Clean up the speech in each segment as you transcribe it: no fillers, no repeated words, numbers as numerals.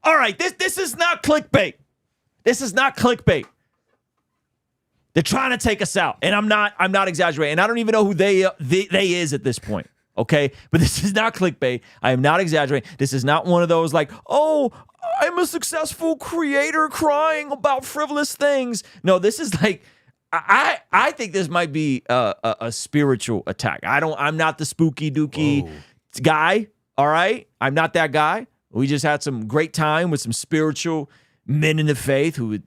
All right, this is not clickbait. This is not clickbait. They're trying to take us out, and I'm not exaggerating. And I don't even know who they is at this point. Okay, but this is not clickbait. I am not exaggerating. This is not one of those like, oh, I'm a successful creator crying about frivolous things. No, this is like, I think this might be a spiritual attack. I'm not the spooky dookie guy. All right, I'm not that guy. We just had some great time with some spiritual men in the faith who would,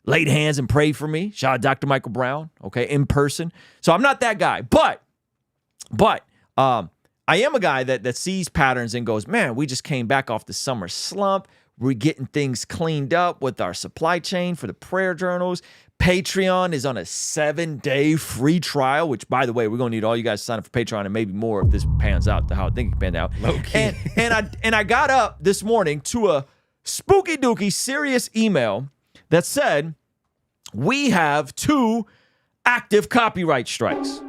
laid hands and prayed for me. Shout out Dr. Michael Brown, okay, in person. So I'm not that guy, but I am a guy that sees patterns and goes, man, we just came back off the summer slump. We're getting things cleaned up with our supply chain for the prayer journals. Patreon is on a 7-day free trial, which, by the way, we're going to need all you guys to sign up for Patreon and maybe more if this pans out to how I think it panned out. Low-key. And I got up this morning to a spooky dookie serious email that said, we have 2 active copyright strikes.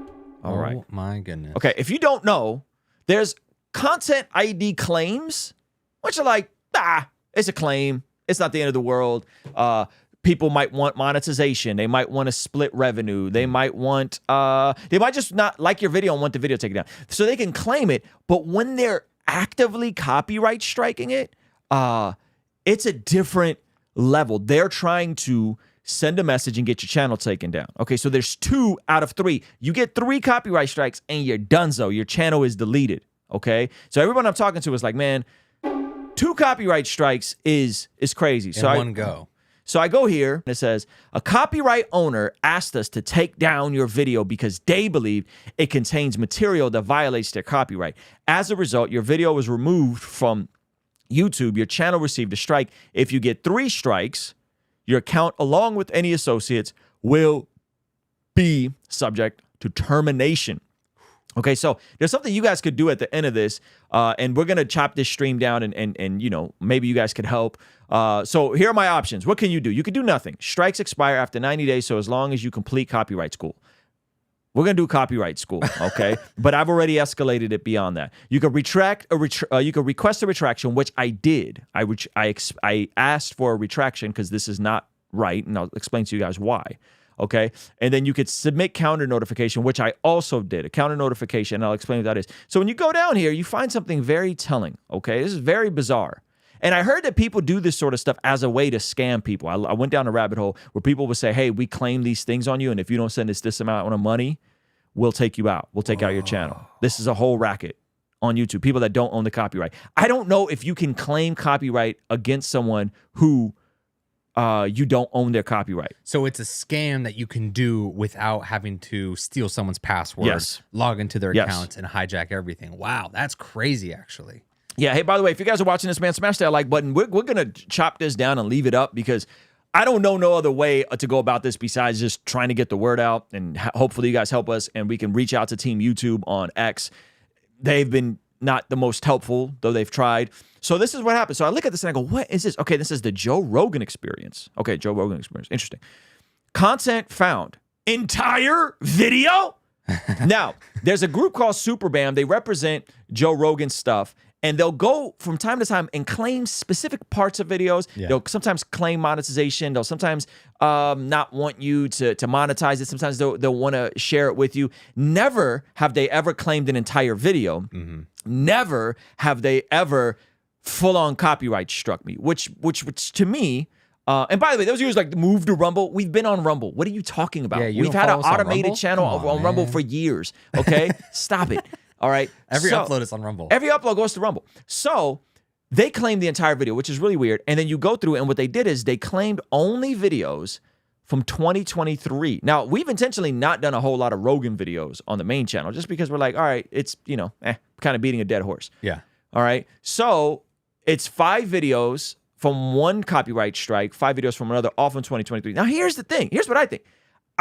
All right. Oh, my goodness. Okay, if you don't know, there's content ID claims, which are like, it's a claim. It's not the end of the world. People might want monetization. They might want to split revenue. They might want, they might just not like your video and want the video taken down. So they can claim it, but when they're actively copyright striking it, it's a different level. They're trying to send a message and get your channel taken down. Okay, so there's 2 out of 3. You get 3 copyright strikes and you're donezo. Your channel is deleted. Okay, so everyone I'm talking to is like, man, 2 copyright strikes is crazy. In one go. So I go here and it says, a copyright owner asked us to take down your video because they believe it contains material that violates their copyright. As a result, your video was removed from YouTube. Your channel received a strike. If you get 3 strikes, your account, along with any associates, will be subject to termination. Okay, so there's something you guys could do at the end of this, and we're going to chop this stream down, and maybe you guys could help. So here are my options. What can you do? You can do nothing. Strikes expire after 90 days, so as long as you complete copyright school. We're going to do copyright school, okay? But I've already escalated it beyond that. You could you could request a retraction, which I did. I asked for a retraction because this is not right, and I'll explain to you guys why, okay? And then you could submit counter notification, which I also did, a counter notification, and I'll explain what that is. So when you go down here, you find something very telling, okay? This is very bizarre. And I heard that people do this sort of stuff as a way to scam people. I went down a rabbit hole where people would say, hey, we claim these things on you, and if you don't send us this amount of money, we'll take you out. We'll take out your channel. This is a whole racket on YouTube, people that don't own the copyright. I don't know if you can claim copyright against someone who you don't own their copyright. So it's a scam that you can do without having to steal someone's password, yes, log into their yes, accounts, and hijack everything. Wow, that's crazy, actually. Yeah, hey, by the way, if you guys are watching this, man, smash that like button. We're going to chop this down and leave it up because I don't know no other way to go about this besides just trying to get the word out, and hopefully you guys help us and we can reach out to Team YouTube on X. They've been not the most helpful, though they've tried. So this is what happened. So I look at this and I go, what is this? Okay, this is the Joe Rogan experience. Okay, Joe Rogan experience. Interesting. Content found. Entire video? Now, there's a group called Superbam. They represent Joe Rogan stuff. And they'll go from time to time and claim specific parts of videos. Yeah. They'll sometimes claim monetization. They'll sometimes not want you to monetize it. Sometimes they'll want to share it with you. Never have they ever claimed an entire video. Mm-hmm. Never have they ever full-on copyright struck me, which to me, and by the way, those viewers like move to Rumble. We've been on Rumble. What are you talking about? Yeah, We've had an automated channel on Rumble for years. Okay, stop it. All right. Every upload is on Rumble. Every upload goes to Rumble. So they claimed the entire video, which is really weird. And then you go through, and what they did is they claimed only videos from 2023. Now, we've intentionally not done a whole lot of Rogan videos on the main channel just because we're like, all right, it's, kind of beating a dead horse. Yeah. All right. So it's 5 videos from one copyright strike, 5 videos from another, all from 2023. Now, here's the thing. Here's what I think.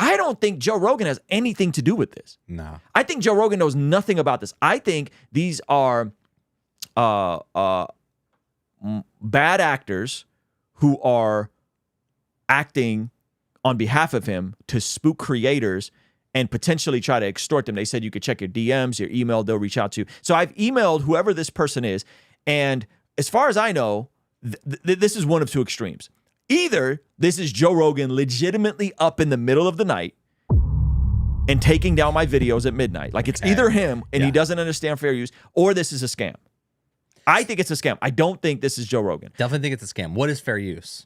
I don't think Joe Rogan has anything to do with this. No. I think Joe Rogan knows nothing about this. I think these are bad actors who are acting on behalf of him to spook creators and potentially try to extort them. They said you could check your DMs, your email, they'll reach out to you. So I've emailed whoever this person is, and as far as I know, this is one of two extremes. Either this is Joe Rogan legitimately up in the middle of the night and taking down my videos at midnight. Like it's either him and he doesn't understand fair use, or this is a scam. I think it's a scam. I don't think this is Joe Rogan. Definitely think it's a scam. What is fair use?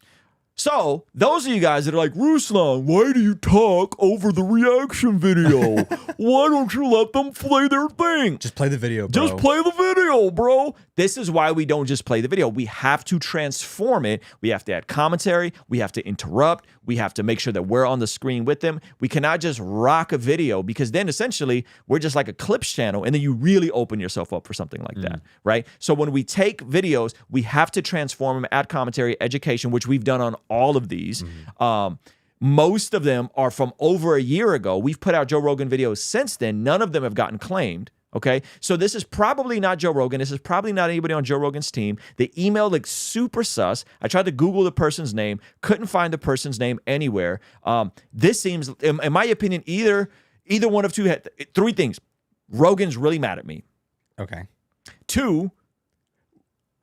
So those of you guys that are like, Ruslan, why do you talk over the reaction video? Why don't you let them play their thing? Just play the video, bro. Just play the video, bro. This is why we don't just play the video. We have to transform it. We have to add commentary. We have to interrupt. We have to make sure that we're on the screen with them. We cannot just rock a video, because then essentially we're just like a clips channel, and then you really open yourself up for something like that, right? So when we take videos, we have to transform them, add commentary, education, which we've done on all of these. Most of them are from over a year ago. We've put out Joe Rogan videos since then. None of them have gotten claimed. Okay, so this is probably not Joe Rogan. This is probably not anybody on Joe Rogan's team. The email looks super sus. I tried to Google the person's name, couldn't find the person's name anywhere. This seems, in my opinion, either one of three things. Rogan's really mad at me. Okay. 2,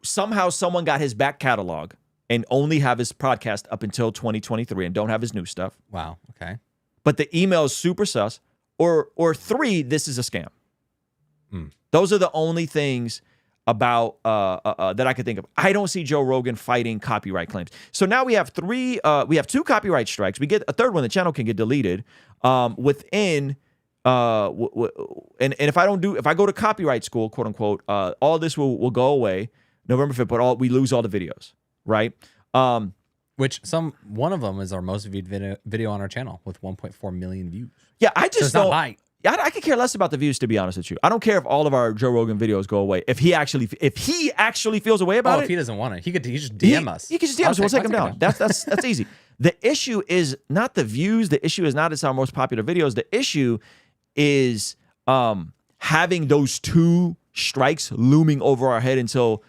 somehow someone got his back catalog and only have his podcast up until 2023 and don't have his new stuff. Wow. Okay. But the email is super sus. Or 3, this is a scam. Those are the only things about that I could think of. I don't see Joe Rogan fighting copyright claims. So now we have 2 copyright strikes. We get a third one. The channel can get deleted within. And if I go to copyright school, quote unquote, all this will go away November 5th. But we lose all the videos, right? Which one of them is our most viewed video on our channel with 1.4 million views. Yeah, I just don't. Not I could care less about the views, to be honest with you. I don't care if all of our Joe Rogan videos go away. If he actually feels a way about it. If he doesn't want it, he just DM us. He can just DM us. We'll take him down. That's easy. The issue is not the views. The issue is not it's our most popular videos. The issue is having those 2 strikes looming over our head until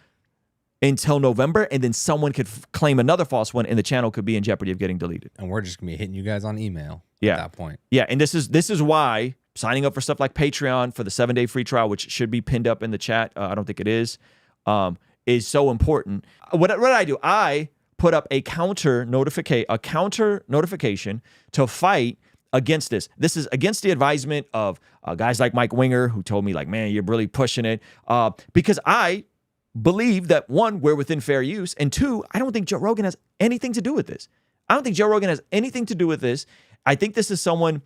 November, and then someone could claim another false one, and the channel could be in jeopardy of getting deleted. And we're just gonna be hitting you guys on email at that point. Yeah, and this is why signing up for stuff like Patreon for the 7-day free trial, which should be pinned up in the chat, I don't think it is so important. What I do, I put up a counter notification to fight against this. This is against the advisement of guys like Mike Winger, who told me, like, man, you're really pushing it, because I believe that 1, we're within fair use, and 2, I don't think Joe Rogan has anything to do with this. I think this is someone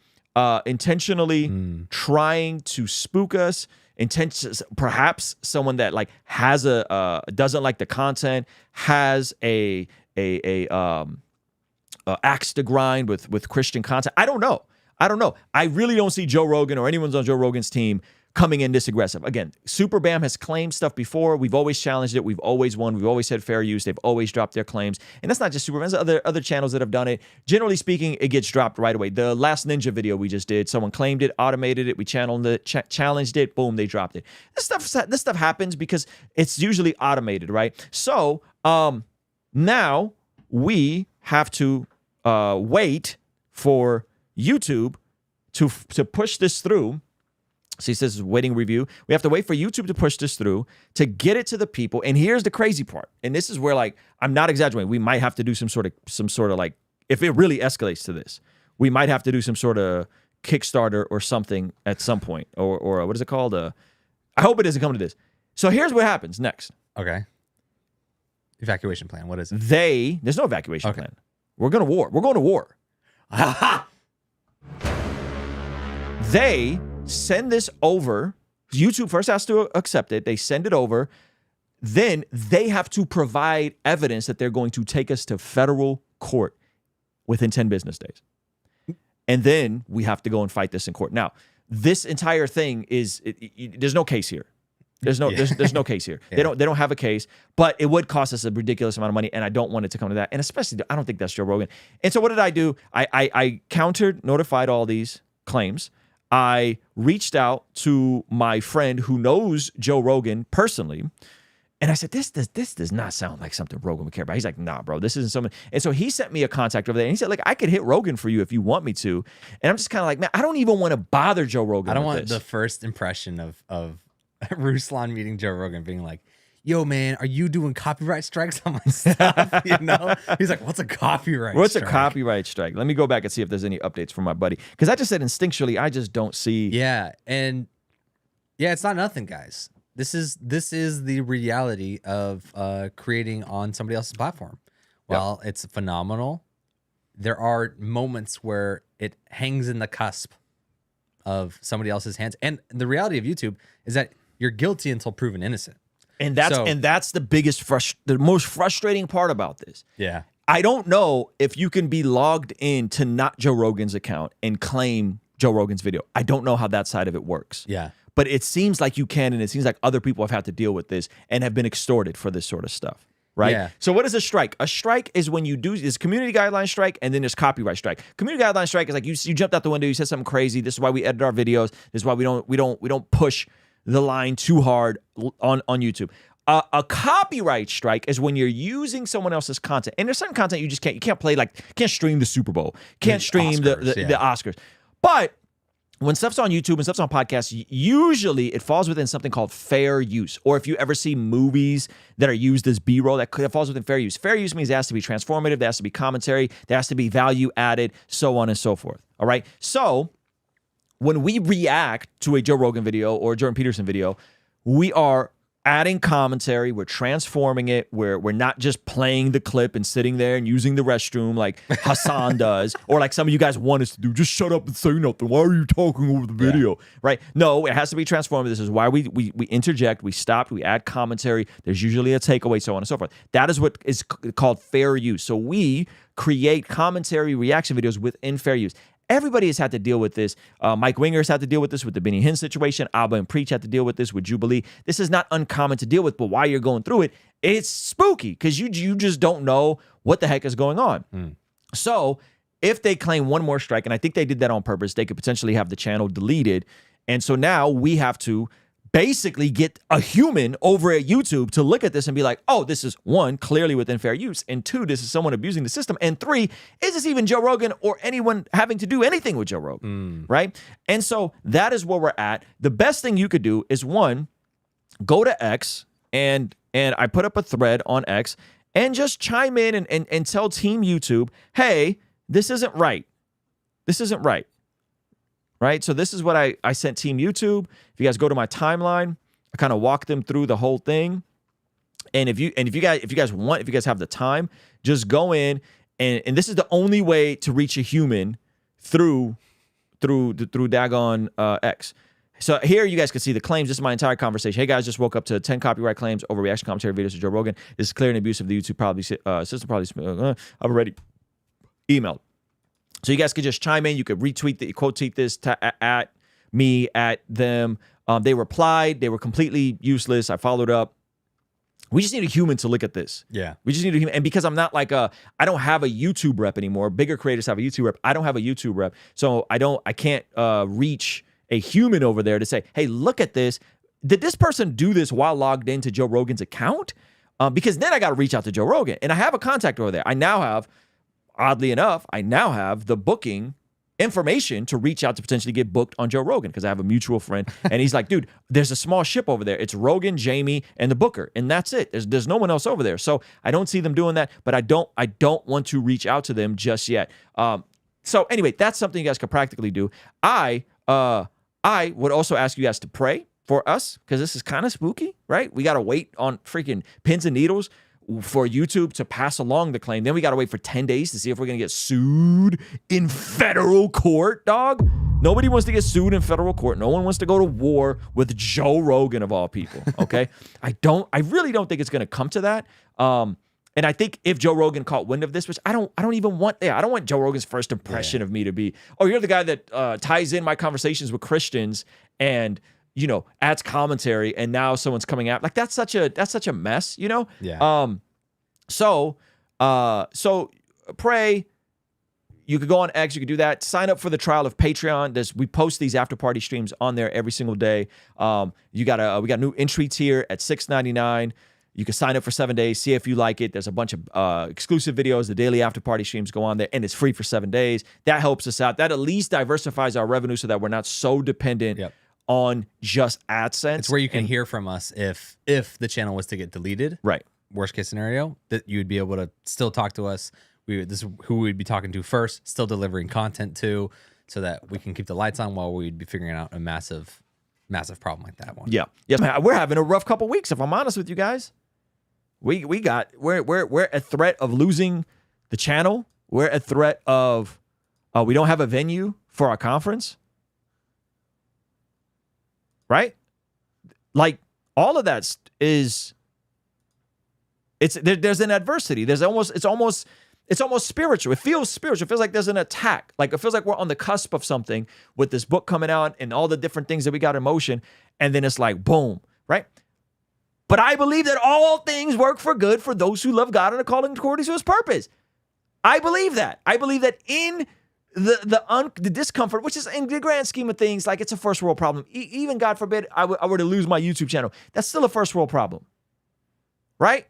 intentionally trying to spook us. Perhaps someone that like has doesn't like the content, has a axe to grind with Christian content. I don't know. I really don't see Joe Rogan or anyone's on Joe Rogan's team coming in this aggressive. Again, Super Bam has claimed stuff before. We've always challenged it. We've always won. We've always said fair use. They've always dropped their claims. And that's not just Super Bam. There's other channels that have done it. Generally speaking, it gets dropped right away. The last Ninja video we just did, someone claimed it, automated it. We challenged it. Boom, they dropped it. This stuff happens because it's usually automated, right? So now we have to wait for YouTube to push this through. So he says waiting review. We have to wait for YouTube to push this through to get it to the people. And here's the crazy part. And this is where, like, I'm not exaggerating. We might have to do some sort of like, if it really escalates to this, we might have to do some sort of Kickstarter or something at some point. Or what is it called? I hope it doesn't come to this. So here's what happens next. Okay. Evacuation plan. What is it? There's no evacuation plan. We're going to war. We're going to war. They send this over. YouTube first has to accept it. They send it over. Then they have to provide evidence that they're going to take us to federal court within 10 business days. And then we have to go and fight this in court. Now, this entire thing there's no case here. There's no case here. Yeah. They don't have a case, but it would cost us a ridiculous amount of money, and I don't want it to come to that. And especially, I don't think that's Joe Rogan. And so what did I do? I notified all these claims. I reached out to my friend who knows Joe Rogan personally, and I said, this does not sound like something Rogan would care about. He's like, nah, bro, this isn't something. And so he sent me a contact over there, and he said, like, I could hit Rogan for you if you want me to. And I'm just kind of like, man, I don't even want to bother Joe Rogan. I don't want the first impression of Ruslan meeting Joe Rogan being like, yo, man, are you doing copyright strikes on my stuff? You know, he's like, what's a copyright What's strike? a copyright strike? Let me go back and see if there's any updates from my buddy. Because I just said instinctually, I just don't see. Yeah. And yeah, it's not nothing, guys. This is the reality of creating on somebody else's platform. While it's phenomenal, there are moments where it hangs in the cusp of somebody else's hands. And the reality of YouTube is that you're guilty until proven innocent. And that's the biggest the most frustrating part about this. Yeah. I don't know if you can be logged in to not Joe Rogan's account and claim Joe Rogan's video. I don't know how that side of it works. Yeah. But it seems like you can, and it seems like other people have had to deal with this and have been extorted for this sort of stuff. Right? Yeah. So what is a strike? A strike is when you do is community guideline strike, and then there's copyright strike. Community guideline strike is like you jumped out the window, you said something crazy. This is why we edit our videos. This is why we don't push the line too hard on YouTube. A copyright strike is when you're using someone else's content, and there's certain content you can't play, like can't stream the Super Bowl, can't stream the Oscars. But when stuff's on YouTube and stuff's on podcasts, usually it falls within something called fair use. Or if you ever see movies that are used as B-roll, that falls within fair use. Fair use means it has to be transformative, there has to be commentary, there has to be value added, so on and so forth. All right? So when we react to a Joe Rogan video or a Jordan Peterson video, we are adding commentary, we're transforming it, we're not just playing the clip and sitting there and using the restroom like Hassan does, or like some of you guys want us to do, just shut up and say nothing. Why are you talking over the video? Right? No, it has to be transformative. This is why we interject, we stop, we add commentary. There's usually a takeaway, so on and so forth. That is what is called fair use. So we create commentary reaction videos within fair use. Everybody has had to deal with this. Mike Winger has had to deal with this with the Benny Hinn situation. Abba and Preach had to deal with this with Jubilee. This is not uncommon to deal with, but while you're going through it, it's spooky because you just don't know what the heck is going on. So if they claim one more strike, and I think they did that on purpose, they could potentially have the channel deleted. And so now we have to basically get a human over at YouTube to look at this and be like, oh, this is one, clearly within fair use, and two, this is someone abusing the system, and three, is this even Joe Rogan or anyone having to do anything with Joe Rogan, right? And so that is where we're at. The best thing you could do is, one, go to X, and I put up a thread on X, and just chime in and tell Team YouTube, hey, this isn't right. This isn't right. Right? So this is what I sent Team YouTube. If you guys go to my timeline, I kind of walk them through the whole thing. And if you guys have the time, just go in and this is the only way to reach a human through Dagon X. So here you guys can see the claims. This is my entire conversation. Hey guys, just woke up to 10 copyright claims over reaction commentary videos to Joe Rogan. This is clear and abuse of the YouTube system. I've already emailed. So you guys could just chime in. You could retweet quote tweet this at me, at them. They replied. They were completely useless. I followed up. We just need a human to look at this. Yeah. We just need a human. And because I'm not like I don't have a YouTube rep anymore. Bigger creators have a YouTube rep. I don't have a YouTube rep. So I can't reach a human over there to say, hey, look at this. Did this person do this while logged into Joe Rogan's account? Because then I got to reach out to Joe Rogan. And I have a contact over there. I now have, oddly enough, the booking information to reach out to potentially get booked on Joe Rogan because I have a mutual friend. And he's like, dude, there's a small ship over there. It's Rogan, Jamie, and the booker. And that's it. There's no one else over there. So I don't see them doing that, but I don't want to reach out to them just yet. So anyway, that's something you guys could practically do. I would also ask you guys to pray for us because this is kind of spooky, right? We got to wait on freaking pins and needles for YouTube to pass along the claim. Then we got to wait for 10 days to see if we're going to get sued in federal court, dog. Nobody wants to get sued in federal court. No one wants to go to war with Joe Rogan of all people, okay? I really don't think it's going to come to that. And I think if Joe Rogan caught wind of this, which I don't even want there. I don't want Joe Rogan's first impression of me to be, oh, you're the guy that ties in my conversations with Christians and, you know, adds commentary, and now someone's coming out. Like that's such a mess, you know? Yeah. So pray. You could go on X, you could do that. Sign up for the trial of Patreon. We post these after party streams on there every single day. We got new entry tier at $6.99. You can sign up for 7 days, see if you like it. There's a bunch of exclusive videos. The daily after party streams go on there, and it's free for 7 days. That helps us out. That at least diversifies our revenue so that we're not so dependent on just AdSense. It's where you can hear from us if the channel was to get deleted. Right. Worst case scenario, that you would be able to still talk to us. This is who we'd be talking to first, still delivering content to, so that we can keep the lights on while we'd be figuring out a massive problem like that one. Yeah. Yeah, man, we're having a rough couple weeks, if I'm honest with you guys. We're at threat of losing the channel. We're at threat of we don't have a venue for our conference. Right? Like, all of that is there's an adversity. It's almost spiritual. It feels spiritual. It feels like there's an attack. Like, it feels like we're on the cusp of something with this book coming out and all the different things that we got in motion. And then it's like, boom, right? But I believe that all things work for good for those who love God and are called according to his purpose. I believe that. I believe that in the discomfort, which is in the grand scheme of things, like, it's a first world problem. Even, God forbid, I were to lose my YouTube channel. That's still a first world problem, right?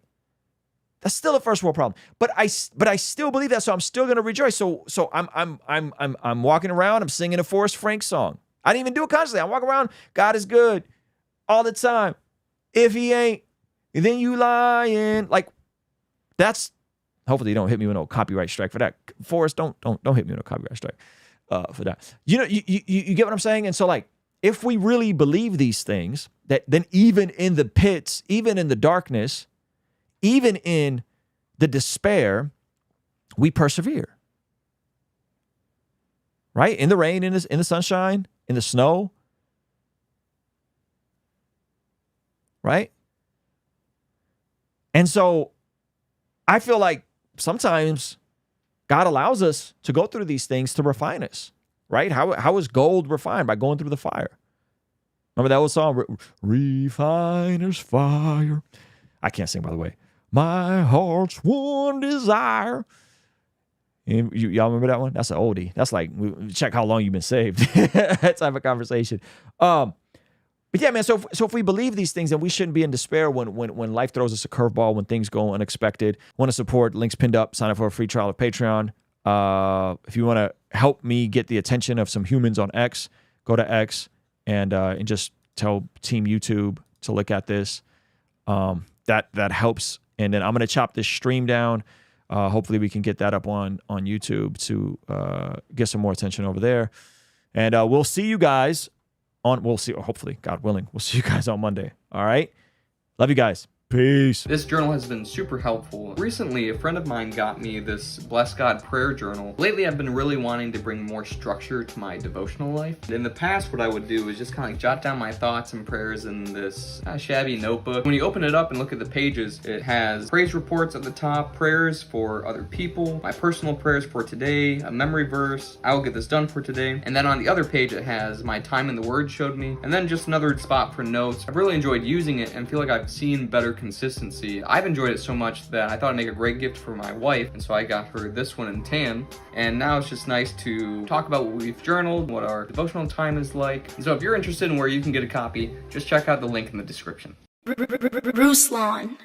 That's still a first world problem. But I still believe that, so I'm still gonna rejoice. So I'm walking around. I'm singing a Forrest Frank song. I didn't even do it consciously. I'm walking around. God is good all the time. If he ain't, then you lying. Like, that's. Hopefully you don't hit me with no copyright strike for that. Forrest, don't hit me with no copyright strike for that. You know, you get what I'm saying? And so, like, if we really believe these things, that then even in the pits, even in the darkness, even in the despair, we persevere. Right? In the rain, in the sunshine, in the snow. Right? And so I feel like sometimes God allows us to go through these things to refine us, right? How is gold refined? By going through the fire. Remember that old song, Refiner's Fire? I can't sing, by the way. My heart's one desire. Y'all remember that one? That's an oldie. That's like, check how long you've been saved. That type of conversation. But yeah, man, so if we believe these things, then we shouldn't be in despair when life throws us a curveball, when things go unexpected. Want to support, links pinned up, sign up for a free trial of Patreon. If you want to help me get the attention of some humans on X, go to X and just tell Team YouTube to look at this. That helps. And then I'm going to chop this stream down. Hopefully we can get that up on YouTube to get some more attention over there. And we'll see you guys hopefully, God willing, we'll see you guys on Monday. All right? Love you guys. Peace. This journal has been super helpful. Recently, a friend of mine got me this Bless God prayer journal. Lately, I've been really wanting to bring more structure to my devotional life. In the past, what I would do is just kind of like jot down my thoughts and prayers in this shabby notebook. When you open it up and look at the pages, it has praise reports at the top, prayers for other people, my personal prayers for today, a memory verse, I will get this done for today. And then on the other page, it has my time in the Word showed me, and then just another spot for notes. I've really enjoyed using it and feel like I've seen better consistency. I've enjoyed it so much that I thought I'd make a great gift for my wife, and so I got her this one in tan. And now it's just nice to talk about what we've journaled, what our devotional time is like. And so if you're interested in where you can get a copy, just check out the link in the description. Ruslan